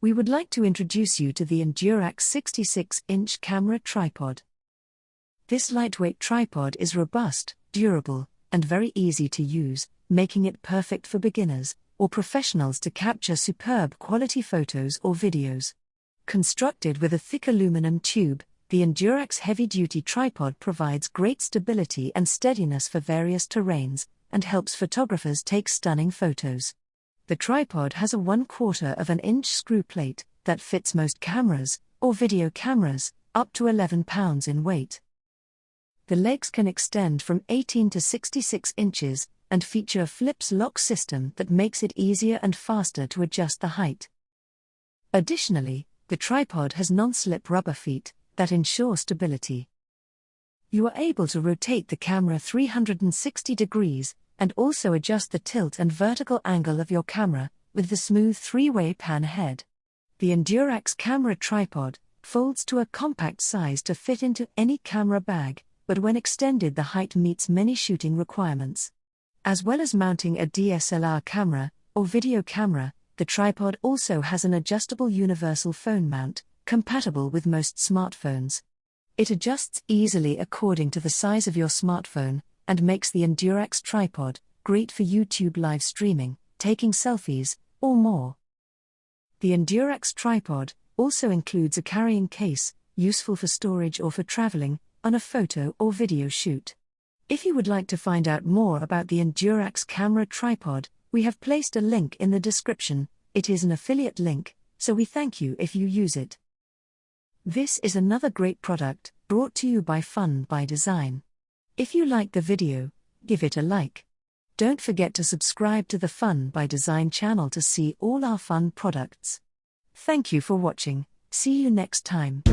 we would like to introduce you to the Endurax 66-inch camera tripod. This lightweight tripod is robust, durable, and very easy to use, making it perfect for beginners or professionals to capture superb quality photos or videos. Constructed with a thick aluminum tube, the Endurax heavy-duty tripod provides great stability and steadiness for various terrains, and helps photographers take stunning photos. The tripod has a 1/4 of an inch screw plate that fits most cameras, or video cameras, up to 11 pounds in weight. The legs can extend from 18 to 66 inches, and feature a flips lock system that makes it easier and faster to adjust the height. Additionally, the tripod has non-slip rubber feet that ensure stability. You are able to rotate the camera 360 degrees, and also adjust the tilt and vertical angle of your camera with the smooth 3-way pan head. The Endurax Camera Tripod folds to a compact size to fit into any camera bag, but when extended the height meets many shooting requirements. As well as mounting a DSLR camera or video camera, the tripod also has an adjustable universal phone mount, compatible with most smartphones. It adjusts easily according to the size of your smartphone, and makes the Endurax tripod great for YouTube live streaming, taking selfies, or more. The Endurax tripod also includes a carrying case, useful for storage or for traveling on a photo or video shoot. If you would like to find out more about the Endurax Camera Tripod, we have placed a link in the description. It is an affiliate link, so we thank you if you use it. This is another great product, brought to you by Fun by Design. If you like the video, give it a like. Don't forget to subscribe to the Fun by Design channel to see all our fun products. Thank you for watching. See you next time.